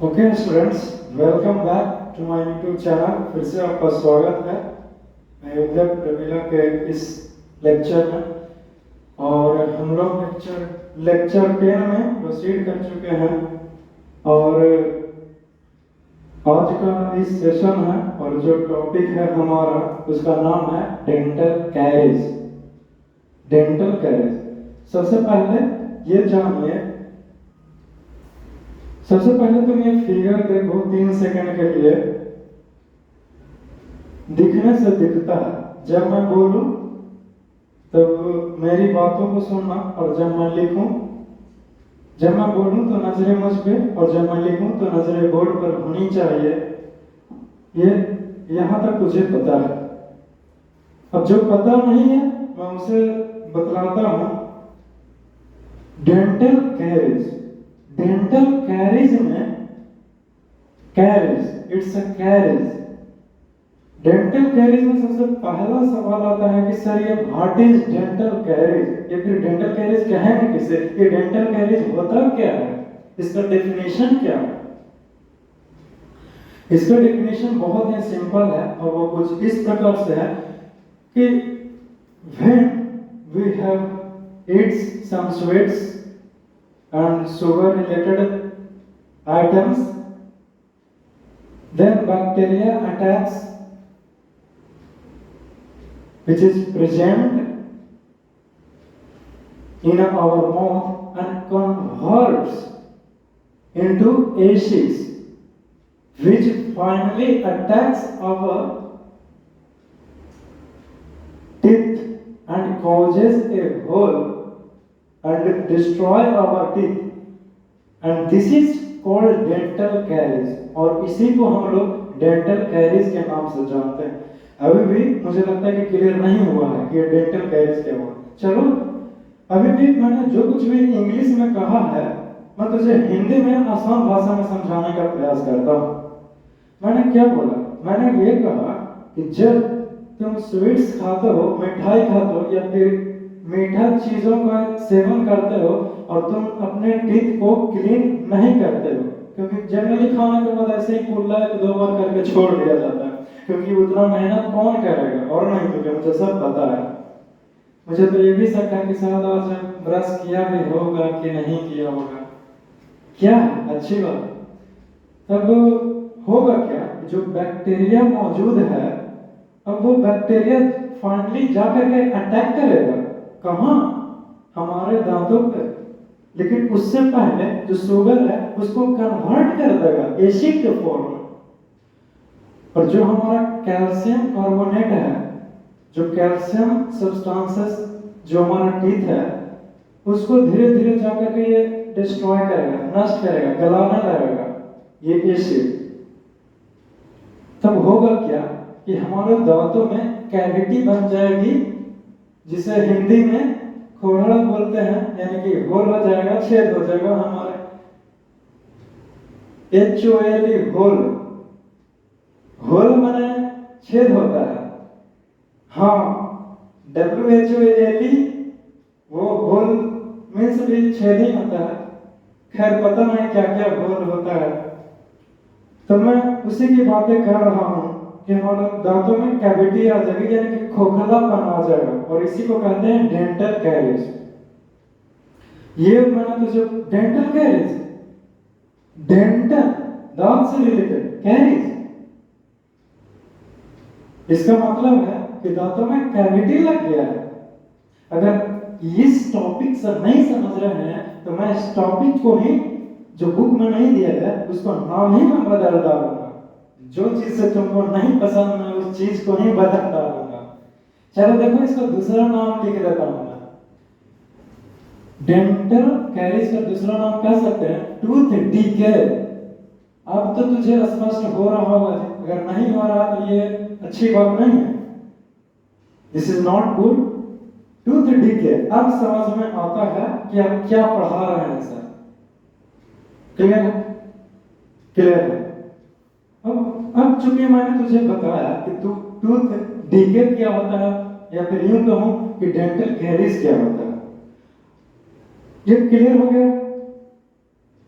Okay students, welcome back to my YouTube channel. फिर से आपका स्वागत है अयोध्या प्रवीला के इस लेक्चर में। और हम लोग लेक्चर 10 में प्रोसीड कर चुके हैं और आज का इस सेशन है और जो टॉपिक है हमारा उसका नाम है डेंटल कैरीज। डेंटल कैरीज सबसे पहले ये जानिए, सबसे पहले तुम ये फिगर देखो 3 सेकंड के लिए। दिखने से दिखता है, जब मैं बोलूं तब मेरी बातों को सुनना, और जब मैं लिखूं, जब मैं बोलूं तो नजरें मुझ पे और जब मैं लिखूं तो नजरें बोर्ड पर होनी चाहिए। ये यहां तक तुझे पता है। अब जो पता नहीं है मैं उसे बतलाता हूं। डेंटल कैरीज, डेंटल कैरीज में carries, it's a carries. Dental caries में सबसे पहला सवाल आता है कि सर ये व्हाट इज डेंटल कैरीज, या फिर डेंटल कैरीज कहेंगे किसे, ये डेंटल कैरीज होता क्या है, इसका डेफिनेशन क्या है। इसका डेफिनेशन बहुत ही सिंपल है और वो कुछ इस प्रकार से है कि when we have eats some sweets and sugar related items, then bacteria attacks which is present in our mouth and converts into acids which finally attacks our teeth and causes a hole and destroy our teeth, and this is called dental caries। और इसी को हम लोग dental caries के नाम से जानते हैं। अभी भी मुझे लगता है कि क्लियर नहीं हुआ है कि ये डेंटल कैरीज क्या हुआ। चलो, अभी भी मैंने जो कुछ भी इंग्लिश में कहा है मैं तुझे हिंदी में आसान भाषा में समझाने का प्रयास करता हूँ। मैंने क्या बोला? मैंने ये कहा कि जब तुम स्वीट्स खाते हो, मिठाई खाते हो या फिर मीठा चीजों का सेवन करते हो और तुम अपने टीथ को क्लीन नहीं करते हो, क्योंकि जनरली खाने के बाद ऐसे ही कुल्ला 1-2 बार करके छोड़ दिया जाता है, क्योंकि उतना मेहनत कौन करेगा। और नहीं तो क्या, मुझे सब पता है। मुझे तो ये भी शक है कि शायद आज ब्रश किया भी होगा कि नहीं किया होगा। क्या है अच्छी बात। तब होगा क्या, जो बैक्टीरिया मौजूद है, अब वो बैक्टीरिया फाइनली जाकर के अटैक करेगा कहाँ, हमारे दांतों पे। लेकिन उससे पहले जो शुगर है उसको कन्वर्ट कर देगा एसिड के फॉर्म में। और जो हमारा कैल्शियम कार्बोनेट है, जो कैल्शियम सब्सटेंसेस जो हमारा टीथ है, उसको धीरे धीरे जाकर के ये डिस्ट्रॉय करेगा, नष्ट करेगा, गलाने लगेगा ये एसिड। तब होगा क्या कि हमारे दांतों में कैविटी बन जाएगी, जिसे हिंदी में खोखला बोलते हैं, यानी कि होल हो जाएगा, छेद हो जाएगा हमारे। HOLE, whole. होल माने छेद होता है। हाँ, WHOLE वो होल मीन्स भी छेद ही होता है। खैर पता नहीं क्या क्या होल होता है। तो मैं उसी की बातें कर रहा हूँ कि हमारे दांतों में कैविटी आ जाएगी, यानी कि खोखलापन आ जाएगा, और इसी को कहते हैं डेंटल कैरीज। ये मैंने तुझे डेंटल कैरीज, डेंटल दांत से रिलेटेड कैरीज, इसका मतलब है कि दांतों में कैविटी लग गया है। अगर इस टॉपिक से नहीं समझ रहे हैं तो मैं इस टॉपिक को ही, जो बुक में नहीं दिया गया, उसको नाम ही मैं बदल डालूंगा। जो चीज से तुमको नहीं पसंद मैं उस चीज को ही बदल डालूंगा। चलो देखो, इसका दूसरा नाम लिख देता हूं मैं। डेंटल कैरीज का दूसरा नाम कह सकते हैं टूथ डीके। अब तो तुझे स्पष्ट हो रहा होगा, अगर नहीं हो रहा तो ये अच्छी बात नहीं है। This is not good. Tooth decay अब समझ में आता है कि आप क्या पढ़ा रहे हैं सर। क्लियर है? क्लियर है। अब चूंकि मैंने तुझे बताया कि टूथ डीके क्या होता है, या फिर यूं कहूं कि डेंटल कैरीज क्या होता है, ये क्लियर हो गया।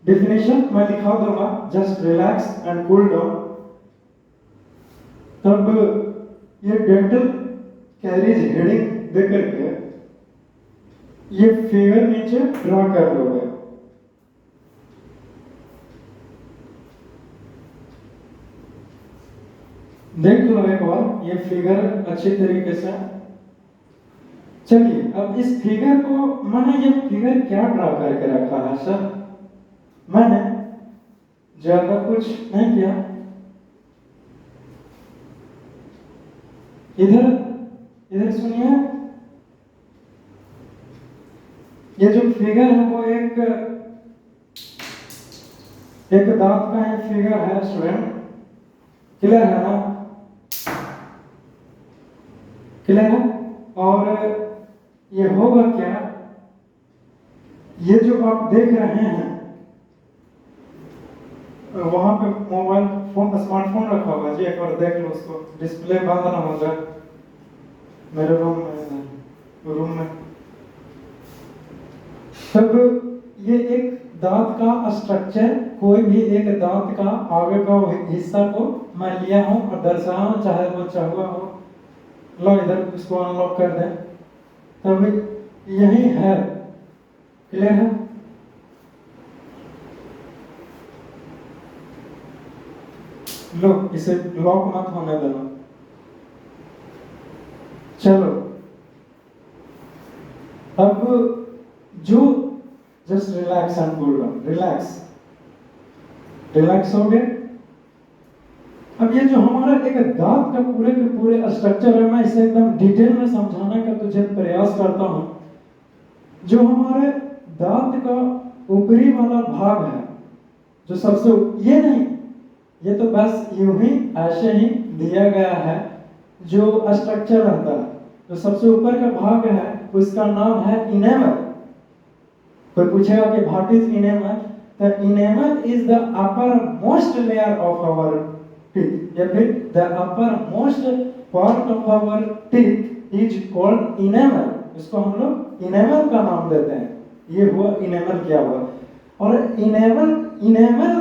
डेफिनेशन मैं लिखा दूंगा, just relax and cool down. तब ये डेंटल कैरीज हेडिंग दे करके ये फिगर नीचे ड्रॉ कर लोगे। देख लो एक बार ये फिगर अच्छी तरीके से। चलिए अब इस फिगर को, मैंने ये फिगर क्या ड्रॉ करके रखा है सर? मैंने ज्यादा कुछ नहीं किया। इधर इधर सुनिए, ये जो फिगर है वो एक दांत का ये फिगर है स्टूडेंट। क्लियर है ना? क्लियर है? और ये होगा क्या, ये जो आप देख रहे हैं वहां पे मोबाइल फोन स्मार्टफोन रखा हुआ है जी, एक बार देख लो उसको, डिस्प्ले बंद ना हो जाए। मेरे रूम में तब ये एक दांत का स्ट्रक्चर, कोई भी एक दांत का आगे का हिस्सा को मैं लिया हूं और दर्शाया हूं, चाहे वो चाहुआ हो। लो इधर इसको अनलॉक कर दें, तब यही है। क्लियर है? लो इसे लॉक मत होने देना। चलो अब जो just relax and cool down, relax relax हो गए। अब ये जो हमारा एक दांत का पूरे के पूरे स्ट्रक्चर है, मैं इसे एकदम डिटेल में समझाने का तुझे प्रयास करता हूं। जो हमारे दांत का ऊपरी वाला भाग है, जो सबसे, ये नहीं, ये तो बस यूं ही ऐसे ही दिया गया है। जो स्ट्रक्चर रहता है, जो सबसे ऊपर का भाग है, उसका नाम है इनेमल। कोई पूछेगा कि what is enamel? The enamel is the upper most layer of our teeth, या फिर the upper most part of our teeth is called enamel. इसको हम लोग इनेमल का नाम देते हैं। ये हुआ इनेमल, क्या हुआ। और इनेमल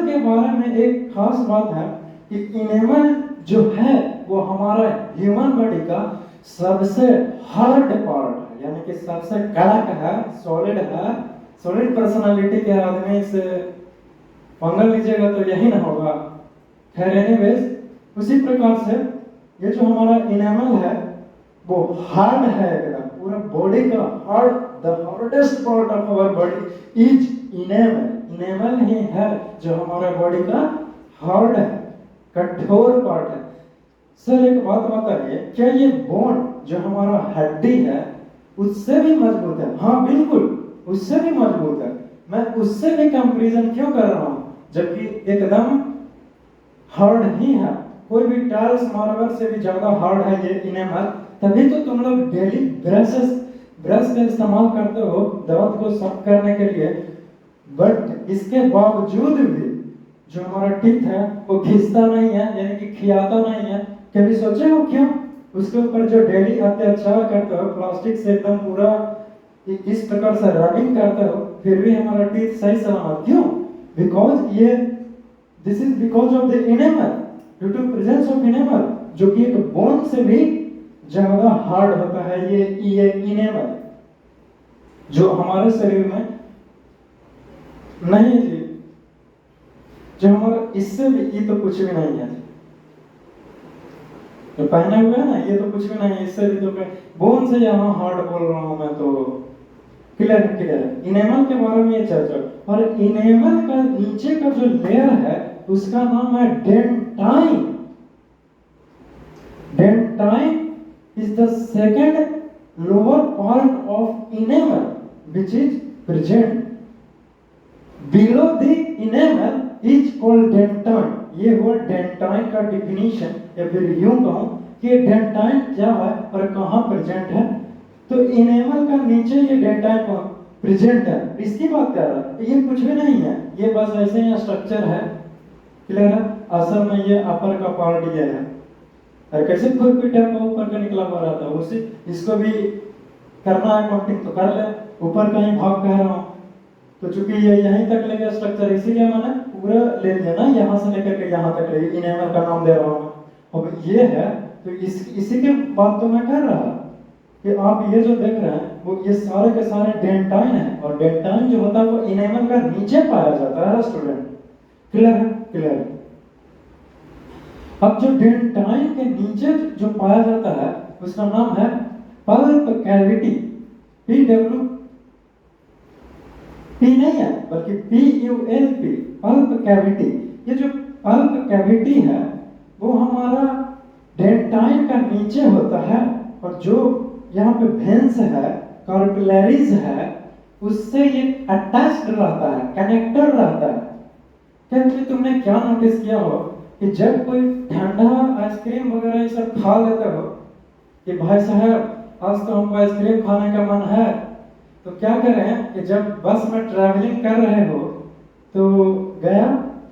के बारे में एक खास बात है कि इनेमल जो है वो हमारा ह्यूमन बॉडी का सबसे हार्ड पार्ट है, यानी कि सबसे कड़क है, सॉलिड है। सॉलिड पर्सनालिटी के आदमी से पंगा लीजिएगा तो यही ना होगा। खैर एनीवेज, उसी प्रकार से ये जो हमारा इनेमल है वो हार्ड है एकदम, पूरा बॉडी का hard, the hardest part of our body is enamel. Enamel ही है जो हमारा बॉडी का हार्ड है, कठोर पार्ट है। सर एक बात बताइए, क्या ये बोन जो हमारा हड्डी है उससे भी मजबूत है? हाँ बिल्कुल, उससे भी मजबूत है। मैं उससे भी कंपैरिजन क्यों कर रहा हूं, जबकि एकदम हार्ड ही है। कोई भी टाइल्स मार्बल से भी ज्यादा हार्ड है ये इनेमल। तभी तो तुम लोग डेली ब्रश का इस्तेमाल करते हो दांत को साफ करने के लिए। बट इसके बावजूद भी जो हमारा टीथ है वो घिसता नहीं है, यानी कि खियाता नहीं है। कभी सोचे हो क्यों? उसके ऊपर जो डेली अत्याचार करते हो, प्लास्टिक से एकदम पूरा इस प्रकार से रबिंग करते हो, फिर भी हमारा टीथ सही सलामत क्यों? बिकॉज ये this is because of the enamel, due to presence of enamel, जो कि एक बोन से भी ज्यादा हार्ड होता है। ये इनेमल जो हमारे शरीर में नहीं जी, जो हमारा इससे भी, ये तो कुछ भी नहीं है जो पहने हुए है ना, ये तो कुछ भी नहीं है। इससे भी तो बोन से यहाँ हार्ड बोल रहा हूं मैं तो। क्लियर। इनेमल के बारे में ये चर्चा। और इनेमल का नीचे का जो लेयर है उसका नाम है dentine. Dentine is the second lower part of enamel which is present below the enamel is called dentine। ये हुआ डेंटाइन का डिफिनीशन, या फिर यूं कहूं कि डेंटाइन क्या है और कहां प्रेजेंट है। तो इनेमल का नीचे ये डेंटाइन प्रेजेंट है। इसकी बात कर रहा है, ये कुछ भी नहीं है, ये बस ऐसे ही स्ट्रक्चर है। क्लियर है? असल में ये अपर का पार्ट ये है। और कैसे खुरपी टाइप का ऊपर का निकला हुआ रहता है, उसी इसको भी करना है काउंटिंग तो कर ले। ऊपर का ही भाग कह रहा हूं, तो चूंकि ये यहीं तक लेके स्ट्रक्चर, इसीलिए मैंने पूरा ले लिया ना, यहाँ से लेकर के यहाँ तक ले, इनेमल का नाम दे रहा हूँ। अब ये है तो इसी के बात तो मैं कर रहा कि आप ये जो देख रहे हैं वो ये सारे के सारे डेंटाइन है, और डेंटाइन जो होता है वो इनेमल का नीचे पाया जाता है स्टूडेंट। क्लियर है? क्लियर है। अब जो डेंटाइन के नीचे जो पाया जाता है उसका नाम है पल्प कैविटी। PW पी नहीं है बल्कि PULP, पल्प कैविटी। ये जो पल्प कैविटी है वो हमारा डेंटाइन का नीचे होता है, और जो यहाँ पे वेन्स है, कार्पिलरीज है, उससे ये अटैच्ड रहता है, कनेक्टेड रहता है। क्योंकि तुमने क्या नोटिस किया हो कि जब कोई ठंडा आइसक्रीम वगैरह ये सब खा लेते हो कि भाई साहब आज तो हमको आइसक्रीम खाने का मन है, तो क्या करें कि जब बस में ट्रैवलिंग कर रहे हो तो गया,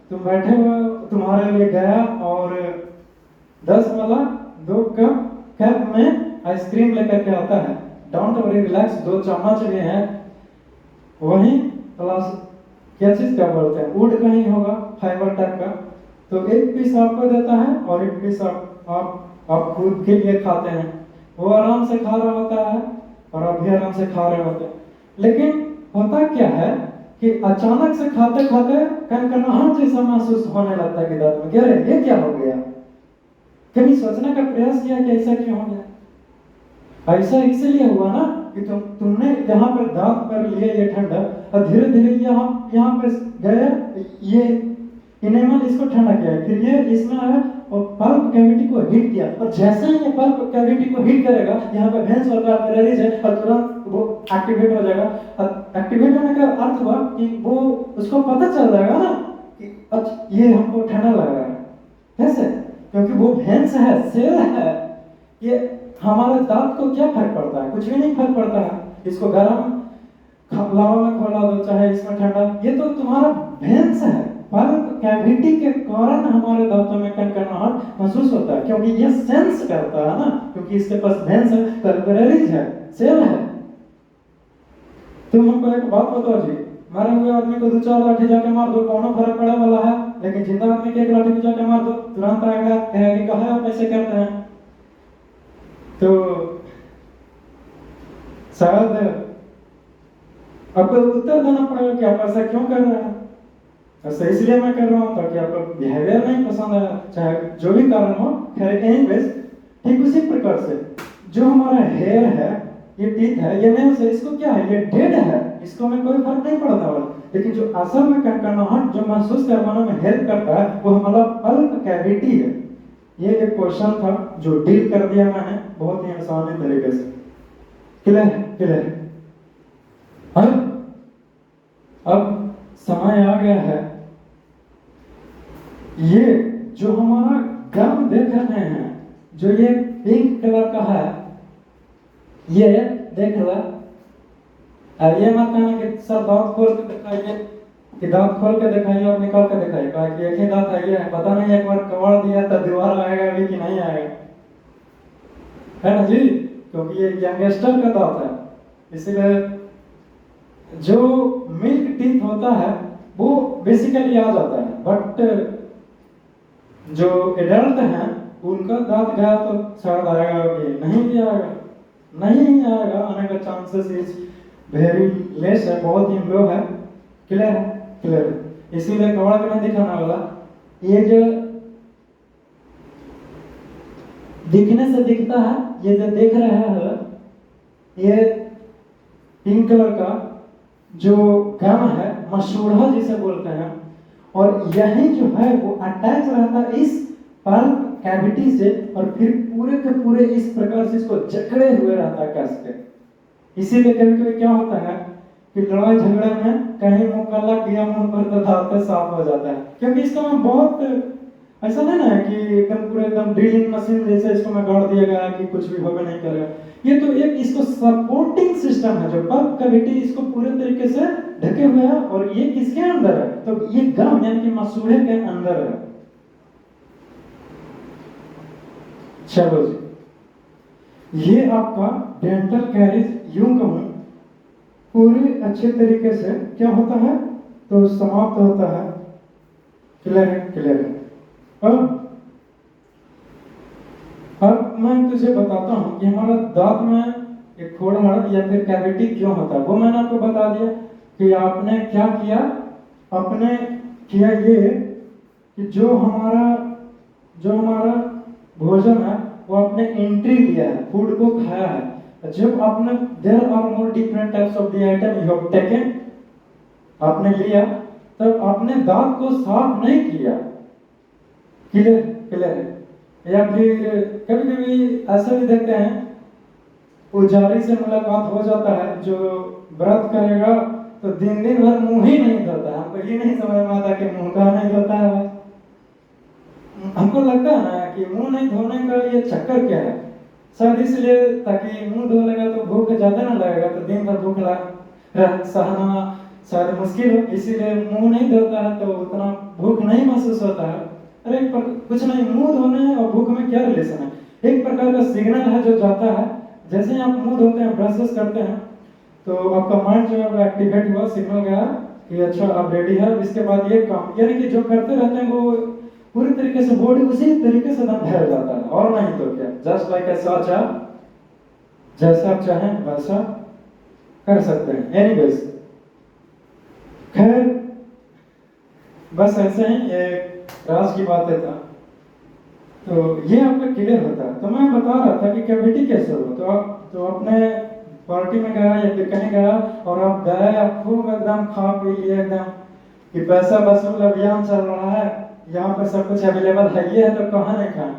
तुम बैठे हो, तुम्हारे लिए गया और 10 वाला 2 कप में आइसक्रीम लेकर के आता है। डोंट वरी, रिलैक्स, 2 चम्मच भी हैं, वही प्लस क्या चीज क्या बोलते हैं, वुड का ही होगा, फाइबर टाइप का। तो एक पीस आपको देता है और एक पीस आप खुद के लिए खाते हैं। वो आराम से खा रहा होता है और आप भी आराम से खा रहे होते हैं। लेकिन होता क्या है कि अचानक से खाते खाते कनकनाहट जैसा महसूस होने लगता है कि दांत में, अरे ये क्या हो गया? कभी सोचने का प्रयास किया कि ऐसा क्यों हो गया? ऐसा इसलिए हुआ ना कि तुमने यहाँ पर दांत पर लिए ये ठंडा, और धीरे धीरे यहाँ पर गए, ये इनेमल इसको ठंडा किया, फिर ये इसमें आया और पल्प कैविटी को हिट किया, और जैसे ही ये पल्प कैविटी को हिट करेगा, यहाँ पे वेन्स और कैपिलरीज है, और तुरंत वो एक्टिवेट हो जाएगा। और एक्टिवेट होने का अर्थ हुआ कि वो उसको पता चल जाएगा ना कि अच्छा ये हमको ठंडा लग रहा है। कैसे? क्योंकि वो वेन्स है, सेल है। ये हमारे दांत को क्या फर्क पड़ता है? कुछ भी नहीं फर्क पड़ता है। इसको गर्म लावा में खोला दो, चाहे इसमें ठंडा, ये तो तुम्हारा वेन्स है। पल्प कैविटी के कारण हमारे दांतों में कनकनाहट महसूस होता है, क्योंकि ये सेंस करता है ना, क्योंकि इसके पास वेन्स है, कैपिलरीज है, सेल है। तुम हमको एक बात बताओ जी, मरे हुए आदमी को 2-4 लाठी जाके मार दो, कौनो फर्क पड़े वाला है? लेकिन जिंदा आदमी के 1 लाठी भी जाके मार दो, तुरंत आएगा कहेगा कि कहा आप ऐसे करते हैं। तो शायद आपको उत्तर देना पड़ेगा कि आप ऐसा क्यों कर रहे हैं। ऐसा इसलिए मैं कर रहा हूँ ताकि आपको बिहेवियर नहीं पसंद आया, चाहे जो भी कारण हो। खैर एनीवेज, ठीक उसी प्रकार से जो हमारा हेयर है, ये टीथ है, ये नहीं से, इसको क्या है, ये डेड है, इसको में कोई फर्क नहीं पड़ता वाला। लेकिन जो असल में कनकनाहट जो महसूस करवाने में हेल्प करता है वो हमारा पल्प कैविटी है। ये एक क्वेश्चन था जो डील कर दिया मैंने बहुत ही आसानी तरीके से। क्लियर? क्लियर? अब समय आ गया है, ये जो हमारा गम देख रहे हैं, जो ये पिंक कलर का है, ये देख लो। अब ये मत कहना कि सर दांत खोल के दिखाइए, कि दांत खोल के दिखाइए और निकाल के दिखाइए, कहा कि एक ही दांत है, ये पता नहीं एक बार कबाड़ दिया तो दोबारा आएगा भी कि नहीं आएगा, है ना जी? क्योंकि ये यंगस्टर का दांत है, इसीलिए जो मिल्क टीथ होता है वो बेसिकली आ जाता है, बट जो एडल्ट हैं उनका दांत गया तो शायद आएगा भी, नहीं भी आएगा, नहीं आएगा, आने का चांसेस इज वेरी लेस है, बहुत ही लो है। क्लियर है? क्लियर? इसीलिए कबाड़ के नहीं दिखाने वाला। ये जो दिखने से दिखता है, ये जो देख रहे हैं, ये पिंक कलर का जो गम है, मसूड़ा जिसे बोलते हैं, और यही जो है वो अटैच रहता है इस पल्प कैविटी से, और फिर पूरे के पूरे इस प्रकार से इसको जकड़े हुए रहता है कस के। इसीलिए कभी कभी क्या होता है कि लड़ाई झगड़े में कहीं मुंह का लग गया, मुंह पर तो दांत साफ हो जाता है, क्योंकि इसका में बहुत ऐसा नहीं ना है कि एकदम पूरे एकदम ड्रिलिंग मशीन जैसे इसको में गाड़ दिया गया है कि कुछ भी होगा नहीं करेगा। ये तो एक इसको सपोर्टिंग सिस्टम है, जो पल्प कैविटी इसको पूरे तरीके से ढके हुए है, और ये किसके अंदर है? तो ये गम यानी कि मसूड़े के अंदर है। चलो जी, ये आपका डेंटल कैरीज यूं कहूं पूरे अच्छे तरीके से क्या होता है, तो समाप्त होता है। क्लियर है, क्लियर है। अब मैं तुझे बताता हूँ कि हमारा दांत में एक फोड़ा या फिर कैविटी क्यों होता है। वो मैंने आपको बता दिया कि आपने क्या किया, आपने किया ये कि जो हमारा भोजन है वो आपने एंट्री लिया है, फूड को खाया है। जब आपने there are more different types of the item you have taken, आपने लिया, तब आपने दांत को साफ नहीं किया। क्लियर, क्लियर है। या फिर कभी कभी ऐसा भी देखते हैं, पुजारी से मुलाकात हो जाता है, जो व्रत करेगा तो दिन दिन भर मुंह ही नहीं धोता है। हमको ये नहीं समझ में आता कि मुंह का नहीं धोता है। हमको लगता है ना कि मुंह नहीं धोने का ये चक्कर क्या है, शायद इसलिए ताकि मुंह धो लेगा तो भूख ज्यादा ना लगेगा, तो दिन भर भूख सहना शायद मुश्किल हो, इसीलिए मुंह नहीं धोता है तो उतना भूख नहीं महसूस होता है। अरे कुछ नहीं, मुंह धोने और भूख में क्या रिलेशन है? एक प्रकार का सिग्नल है जो जाता है, जैसे ही आप मुंह धोते हैं, ब्रशेस करते हैं, तो आपका माइंड जो है एक्टिवेट हुआ, सिग्नल गया कि अच्छा आप रेडी है। इसके बाद ये काम, यानी कि जो करते रहते हैं वो पूरी तरीके से बॉडी उसी तरीके से दम ठहर जाता है। और नहीं तो क्या, जस्ट लाइक ए साचा, जैसा आप चाहें वैसा कर सकते हैं। एनीवेज, खैर बस ऐसे ही एक राज की बातें था, तो ये आपका क्लियर होता है। तो मैं बता रहा था कि कैविटी कैसे हो, तो अपने पार्टी में गया या फिर कहीं गया और आप गए, आप खूब एकदम खा पी लिए एकदम कि पैसा वसूल अभियान चल रहा है, यहाँ पर सब कुछ अवेलेबल है, ये है तो कहाँ नहीं खाए,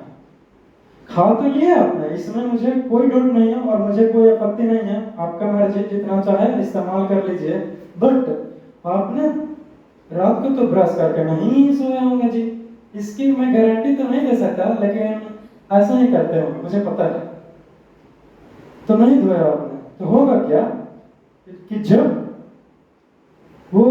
खा तो लिए आपने, इसमें मुझे कोई डाउट नहीं है और मुझे कोई आपत्ति नहीं है। आपका मर्जी, जितना चाहे इस्तेमाल कर लीजिए। बट आपने रात को तो ब्रश करके नहीं सोए होंगे जी, इसकी मैं गारंटी तो नहीं दे सकता, लेकिन ऐसा ही करते होंगे, मुझे पता है। तो नहीं धोया आपने, तो होगा क्या कि जब वो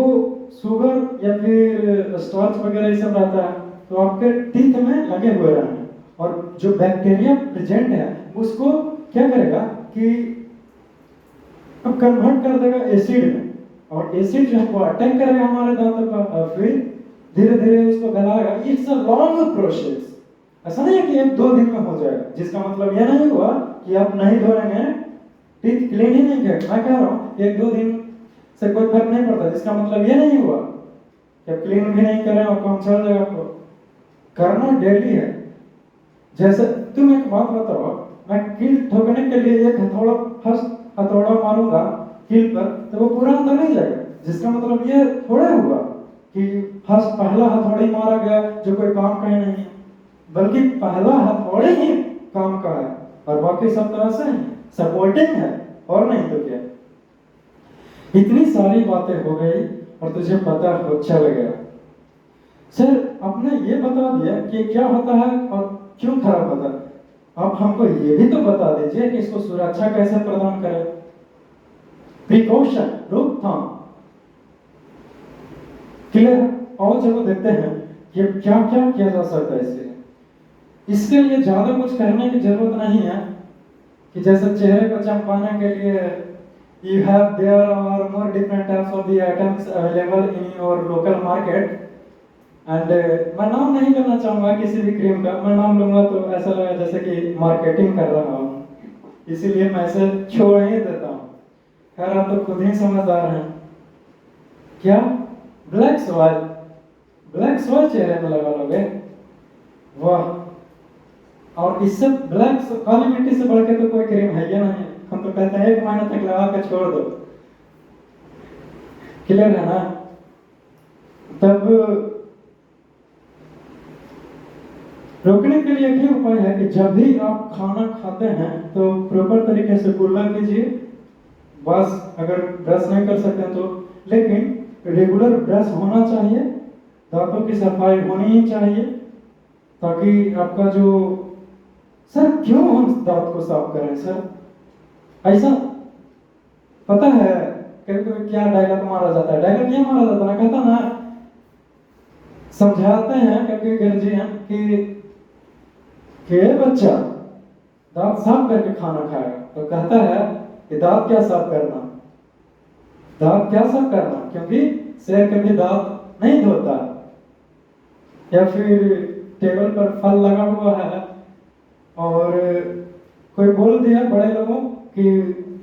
शुगर या फिर स्टार्च वगैरह ये सब रहता है, तो आपके टीथ में लगे हुए रहेंगे और जो बैक्टीरिया प्रेजेंट है उसको क्या करेगा कि अब कन्वर्ट कर देगा एसिड में, और एसिड जो है वो अटैक करेगा हमारे दांतों पर और फिर धीरे धीरे उसको गलाएगा। इट्स अ लॉन्ग प्रोसेस, ऐसा नहीं है कि 1-2 दिन में हो जाएगा। जिसका मतलब यह नहीं हुआ कि आप नहीं धोएंगे, टीथ क्लीन ही नहीं किया। मैं कह रहा हूँ 1-2 दिन से कोई फर्क नहीं पड़ता, जिसका मतलब यह नहीं हुआ कि आप क्लीन भी नहीं करें और काम चल जाएगा। आपको करना डेली है। जैसे तुम एक बात बताओ, मैं कील ठोकने के लिए एक हथौड़ा मारूंगा कील पर, तो वो पूरा अंदर नहीं जाएगा। जिसका मतलब ये थोड़ा हुआ कि पहला हथौड़ी मारा गया जो कोई काम का ही नहीं है, बल्कि पहला हथौड़ी ही काम का है और बाकी सब तरह से सपोर्टिंग है, और नहीं तो क्या। इतनी सारी बातें हो गई और तुझे पता चल गया। सर आपने ये बता दिया कि क्या होता है और क्यों खराब होता है, आप हमको ये भी तो बता दीजिए कि इसको सुरक्षा कैसे प्रदान करें, प्रिकॉशन, रोकथाम। क्लियर? और चलो देखते हैं कि क्या क्या किया जा सकता है इसके लिए ज्यादा कुछ करने की जरूरत नहीं है कि जैसे चेहरे को चमकाने के लिए you have there are more different types of the items available in your local market and मैं नाम नहीं लेना चाहूँगा किसी भी क्रीम का। मैं नाम लूँगा तो ऐसा लगा जैसे कि मार्केटिंग कर रहा हूँ, इसीलिए मैं इसे छोड़ ही देता हूँ। खैर आप तो खुद ही समझदार हैं। क्या ब्लैक सॉइल, ब्लैक सॉइल चेहरे में लगा लोगे? वाह! और इससे ब्लैक काली मिट्टी से बढ़ के तो कोई क्रीम है या नहीं। हम तो कहते हैं 1 महीने तक लगा के छोड़ दो। क्लियर है ना? तब रोकने के लिए एक ही उपाय है कि जब भी आप खाना खाते हैं तो प्रॉपर तरीके से कुल्ला कीजिए। बस अगर ब्रश नहीं कर सकते हैं तो, लेकिन रेगुलर ब्रश होना चाहिए, दांतों की सफाई होनी ही चाहिए, ताकि आपका जो सर क्यों हम दांत को साफ करें सर? ऐसा पता है कभी कभी क्या डायलॉग मारा जाता है, डायलॉग ये मारा जाता है, कहता ना समझाते हैं कभी गार्जियन कि बच्चा दांत साफ करके खाना खाएगा, तो कहता है कि दांत क्या साफ करना, दांत क्या साफ करना, क्योंकि शेर कभी दांत नहीं धोता। या फिर टेबल पर फल लगा हुआ है और कोई बोल दिया बड़े लोगों कि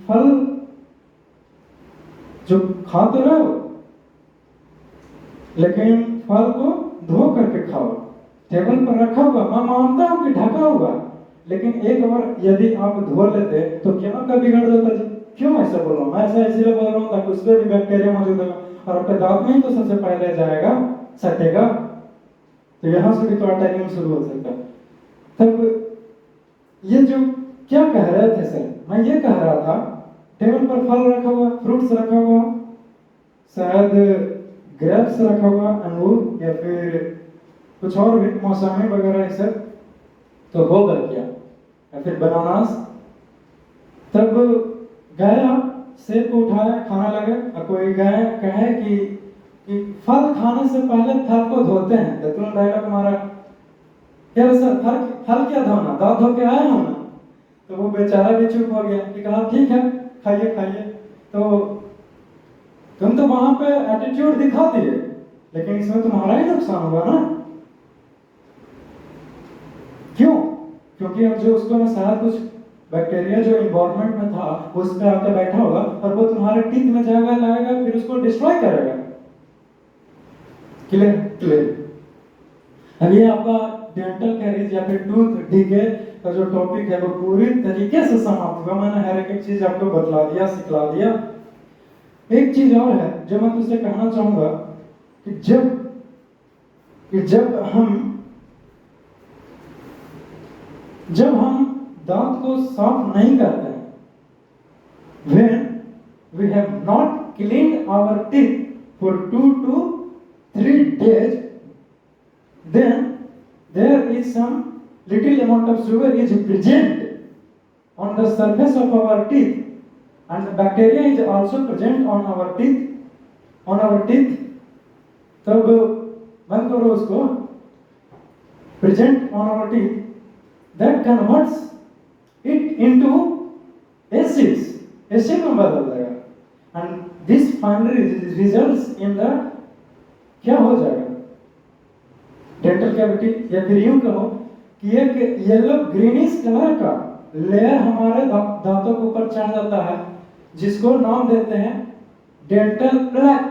फल जो खा तो रहे हो लेकिन फल को धो करके खाओ। टेबल पर रखा हुआ, मैं मानता हूं कि ढका हुआ, लेकिन एक बार यदि आप धो लेते तो क्या का बिगड़ जाता जी? क्यों ऐसा बोल रहा हूँ मैं? ऐसा इसलिए बोल रहा हूँ ताकि उसमें भी बैक्टीरिया मौजूद होगा और आपके दांत में ही तो सबसे पहले जाएगा, सटेगा, तो यहां से भी तो अटैकिंग शुरू हो सकता है। तब ये जो क्या कह रहे थे सर, मैं ये कह रहा था टेबल पर फल रखा हुआ, फ्रूट्स रखा हुआ, शायद ग्रेप्स रखा हुआ, अंगूर या फिर कुछ और भी मौसमी वगैरह ये सब, तो होगा क्या? या फिर बनानास। तब गया सेब को उठाया, खाने लगे, और कोई गया कहे कि फल खाने से पहले फल को धोते हैं, तो तुम डायलॉग मारा क्या सर, फल क्या धोना, दांत धो के आए हो ना? तो वो बेचारा भी चुप हो गया कि कहा ठीक है खाइए खाइए। तो तुम तो वहां पे एटीट्यूड दिखा दिए, लेकिन इसमें तुम्हारा ही नुकसान होगा ना। क्यों? क्योंकि अब जो उसको में शायद कुछ बैक्टीरिया जो इन्वायरमेंट में था उस पे आके बैठा होगा और वो तुम्हारे टीथ में जाएगा, लाएगा, फिर उसको डिस्ट्रॉय करेगा। क्लियर? क्लियर। अब ये आपका डेंटल कैरीज या फिर टूथ डीके का जो टॉपिक है वो पूरी तरीके से समाप्त हुआ। मैंने हर एक चीज आपको बतला दिया, सिखला दिया। एक चीज और है जो मैं तुझसे कहना चाहूंगा कि जब हम दांत को साफ नहीं करते हैं, when we have not cleaned our teeth for 2 to 3 days, then there is some little amount of sugar is present on the surface of our teeth, and the bacteria is also present on our teeth. तब बंद करो उसको, present on our teeth, that converts it into acid में बदल देगा, and this finally results in the क्या हो जाएगा, डेंटल कैविटी। या फिर यूं कहो कि एक येलो ग्रीनिश कलर का लेयर हमारे दांतों के ऊपर चढ़ जाता है, जिसको नाम देते हैं डेंटल प्लैक।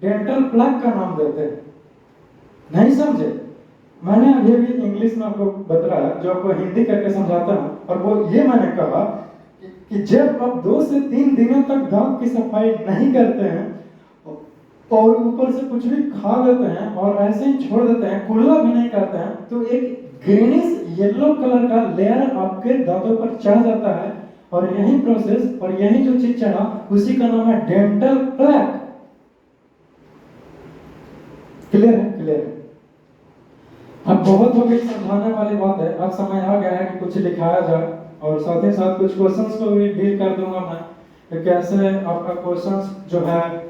डेंटल प्लैक का नाम देते हैं। नहीं समझे? मैंने अभी भी इंग्लिश में आपको बताया जो आपको हिंदी करके समझाता हूं, और वो ये मैंने कहा कि जब आप 2 से 3 दिनों तक दांत की सफाई नहीं करते हैं और ऊपर से कुछ भी खा लेते हैं और ऐसे ही छोड़ देते हैं, कुल्ला भी नहीं करते हैं, तो एक ग्रीनिश येलो कलर का लेयर आपके दांतों पर चढ़ जाता है, और यही प्रोसेस और यही जो चीज चढ़ा उसी का नाम है डेंटल प्लैक। क्लियर है? क्लियर है। अब बहुत हो गई समझाने वाली बात है, अब समय आ गया है कि कुछ लिखाया जाए, और साथ ही साथ कुछ क्वेश्चंस को भी डील कर दूंगा मैं कि कैसे आपका क्वेश्चंस जो है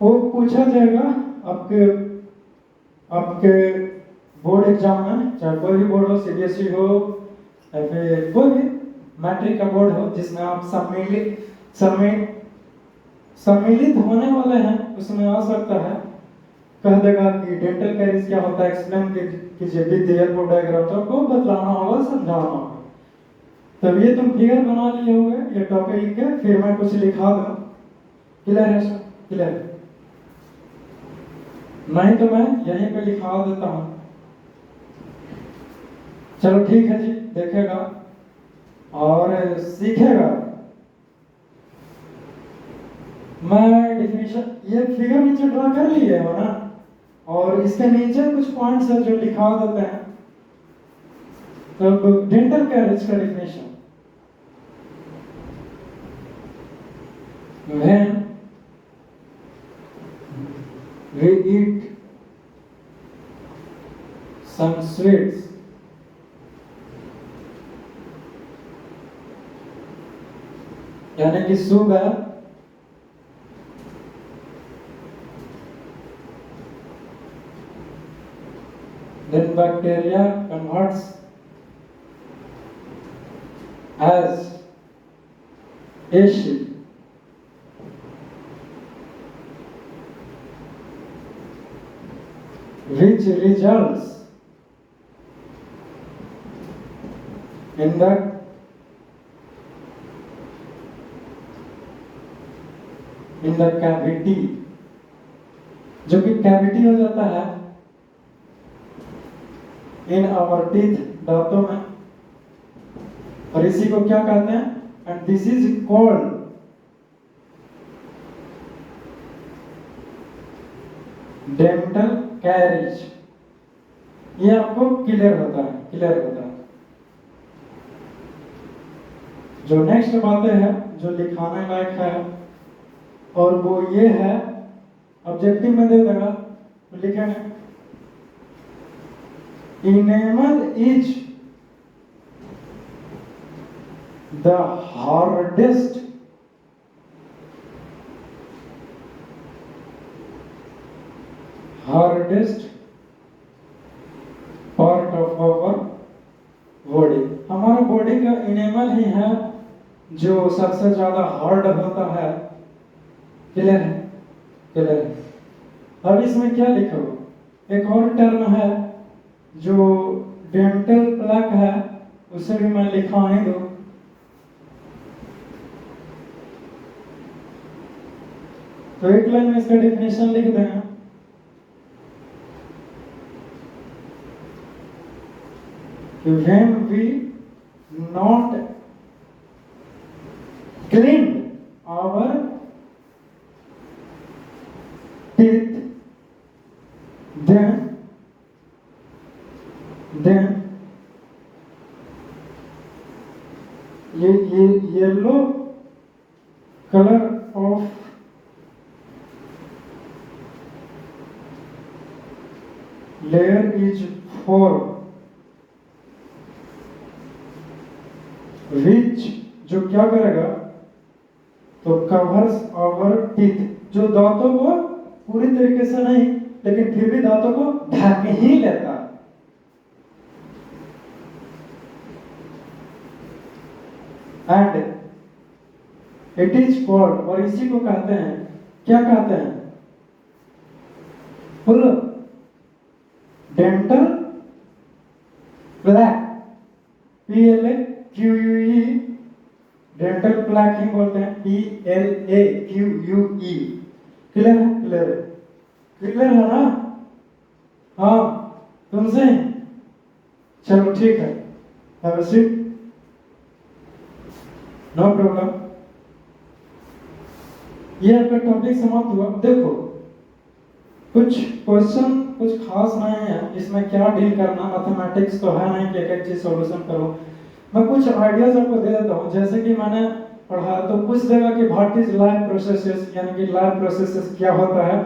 वो पूछा जाएगा आपके बोर्ड एग्जाम में, चाहे कोई भी बोर्ड हो, सीबीएसई हो या फिर कोई भी मैट्रिक का बोर्ड हो जिसमें आप सम्मिलित होने वाले हैं, उसमें आ सकता है। कह देगा कि डेंटल कैरीज क्या होता है, एक्सप्लेन कीजिए with the help of diagram, तो आपको बतलाना होगा, समझाना होगा। तब ये तुम फिगर बना लिए होंगे, ये टॉपिक लिख के फिर मैं कुछ लिखा दूं। क्लियर है सर? क्लियर? नहीं तो मैं यहीं पे लिखा देता हूं। चलो ठीक है जी, देखेगा और सीखेगा। मैं डेफिनेशन ये फिगर नीचे ड्रा कर लिए हो ना, और इसके नीचे कुछ पॉइंट्स है जो लिखा देते हैं। तब डेंटल कैरीज का definition, when we eat some sweets, यानी कि sugar then bacteria converts as acid which results in the cavity, जो कि कैविटी हो जाता है इन आवर टीथ, दांतों में, और इसी को क्या कहते हैं? And this is called dental carriage. ये आपको क्लियर होता है। जो नेक्स्ट बातें हैं जो लिखाने लायक है, और वो ये है, ऑब्जेक्टिव में दे देगा तो लिखेंगे enamel is the hardest part of our body. हमारे बॉडी का इनेमल ही है जो सबसे ज्यादा हार्ड होता है। क्लियर है? अब इसमें क्या लिखा हुआ? एक और टर्म है जो डेंटल प्लग है, उसे भी मैं लिखा ही दूं। तो एक लाइन में इसका डेफिनेशन लिख दें। When we not clean our teeth, then ये yellow colour of layer is for which, जो क्या करेगा? तो कवर्स आवर टीथ, जो दांतों को पूरी तरीके से नहीं लेकिन फिर भी दांतों को ढक ही लेता है। एंड इट इज कॉल्ड, और इसी को कहते हैं, क्या कहते हैं? बोलो, dental plaque, PLAQUE, dental plaque ही बोलते हैं, PLAQUE। क्लियर है ना? हाँ, तुमसे? चलो ठीक है, have a seat, no problem. ये आपका टॉपिक समाप्त हुआ। देखो, कुछ क्वेश्चन कुछ खास नहीं है इसमें, क्या डील करना, मैथमेटिक्स तो है नहीं कि एक चीज सॉल्यूशन करो। मैं कुछ आइडियाज आपको दे देता हूँ। जैसे कि मैंने पढ़ा तो कुछ जगह कि व्हाट इज लाइफ प्रोसेसेस, यानी कि लाइफ प्रोसेसेस क्या होता है,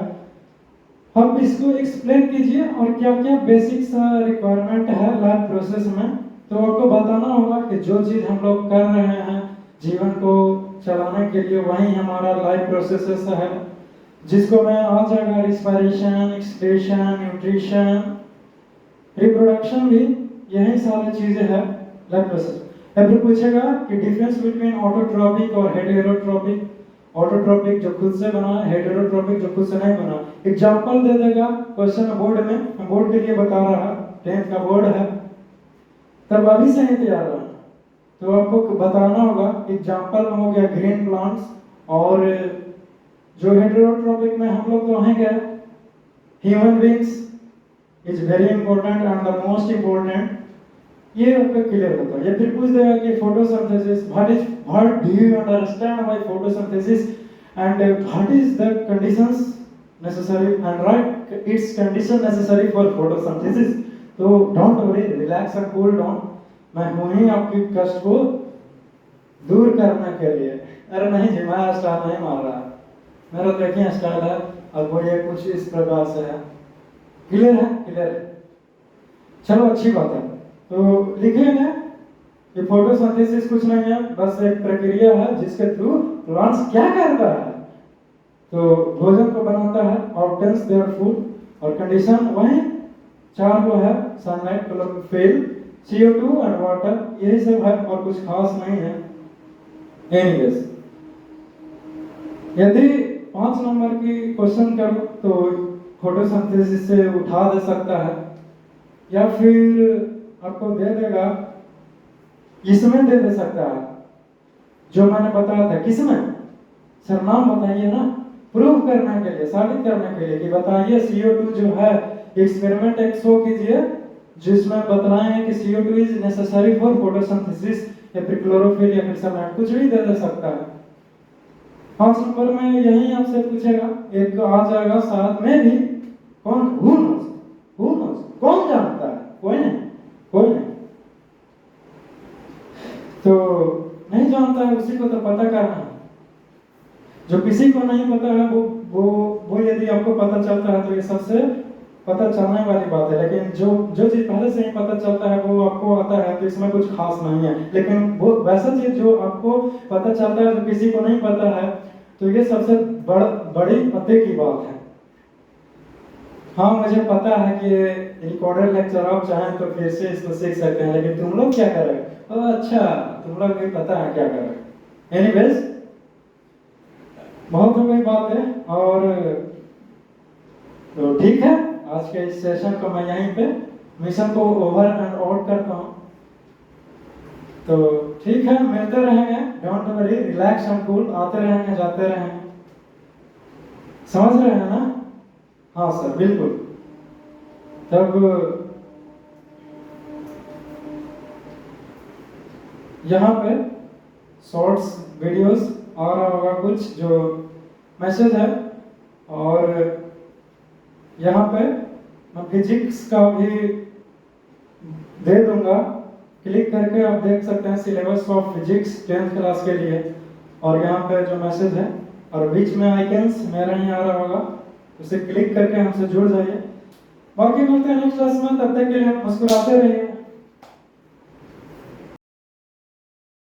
हम इसको एक्सप्लेन कीजिए और क्या क्या बेसिक रिक्वायरमेंट है लाइफ प्रोसेस में। तो आपको बताना होगा कि जो चीज हम लोग कर रहे हैं जीवन को चलाने के लिए, वही हमारा लाइफ प्रोसेसेस है, जिसको मैं आ जाएगा रिस्पायरेशन, एक्सक्रीशन, न्यूट्रिशन, रिप्रोडक्शन, भी यही सारी चीजें हैं लाइफ प्रोसेस। फिर पूछेगा कि डिफरेंस बिटवीन ऑटोट्रॉपिक और हेटेरोट्रॉपिक। ऑटोट्रॉपिक जो खुद से बना, हेटेरोट्रॉपिक जो खुद से नहीं बना। एग्जांपल दे देगा क्वेश्चन बोर्ड में, मैं बोर्ड के लिए बता रहा है, 10th का बोर्ड है, तब अभी से ही तैयार रहना। तो आपको बताना होगा, एग्जांपल में हो गया ग्रीन प्लांट्स, और जो हेटेरोट्रॉपिक में हम लोग तो रहेंगे human beings is very important and the most important. ये आपका क्लियर होता है। या फिर पूछ देगा कि photosynthesis, what do you understand by photosynthesis and what is the conditions necessary and write its condition necessary for photosynthesis. तो don't worry, relax and cool down, मैं हूं ही आपकी कष्ट को दूर करने के लिए। अरे नहीं जी, मैं स्टाइल नहीं मार रहा, मेरा देखिए स्टाइल है, और वो ये कुछ इस प्रकार से है। क्लियर है? चलो अच्छी बात है। तो लिखेंगे कि फोटोसिंथेसिस कुछ नहीं है, बस एक प्रक्रिया है जिसके थ्रू प्लांट्स क्या करता है, तो भोजन को बनाता है, ऑब्टेन्स देयर फूड, और कंडीशन वही चार वो है, sunlight, chlorophyll, CO2 and water, यही सब है और कुछ खास नहीं है। एनीवेज, यदि 5 नंबर की क्वेश्चन करूं तो फोटोसिंथेसिस से उठा दे सकता है, या फिर आपको दे देगा, इसमें दे सकता है जो मैंने बताया था। किसमें? सर नाम बताइए ना, प्रूव करने के लिए, साबित करने के लिए कि बताइए CO2 जो है, एक्सपेरिमेंट एक शो कीजिए जिसमें बताएं कि CO2 is necessary for photosynthesis या फिर क्लोरोफिल या फिर सनलाइट, कुछ भी दे सकता है। 5 नंबर में यही आपसे पूछेगा, एक आ जाएगा साथ में भी, कौन? हु नोस, कौन जानता है? कोई नहीं। तो नहीं जानता है उसी को तो पता करना है। जो किसी को नहीं पता है वो यदि आपको पता चलता है तो ये सबसे पता चलने वाली बात है। लेकिन जो चीज पहले से ही पता चलता है वो आपको आता है तो इसमें कुछ खास नहीं है। लेकिन वो वैसा चीज जो आपको पता चलता है जो किसी को नहीं पता है, तो ये सबसे बड़ी पते की बात है। हाँ मुझे पता है कि रिकॉर्डेड लेक्चर आप चाहें तो फिर से इसको सीख सकते हैं, लेकिन तुम लोग क्या करोगे? अच्छा, तुम लोग भी पता है क्या करोगे। एनीवेज, बहुत हो गई बात है, और तो ठीक है, आज के इस सेशन को मैं यहीं पे मिशन को ओवर एंड आउट करता हूँ। तो ठीक है, मिलते रहेंगे, don't worry, relax and cool, आते रहेंगे जाते रहेंगे, समझ रहे हैं ना? हाँ सर बिल्कुल। तब यहाँ पे शॉर्ट्स वीडियोस आ रहा होगा कुछ जो मैसेज है, और यहाँ पे मैं फिजिक्स का भी दे दूंगा, क्लिक करके आप देख सकते हैं syllabus of physics 10th class के लिए, और यहाँ पे जो मैसेज है, और बीच में आइकन्स मेरा ही आ रहा होगा, उसे क्लिक करके हमसे जुड़ जाइए। बाकी मिलते हैं नेक्स्ट क्लास में, तब तक के लिए मुस्कुराते रहिए।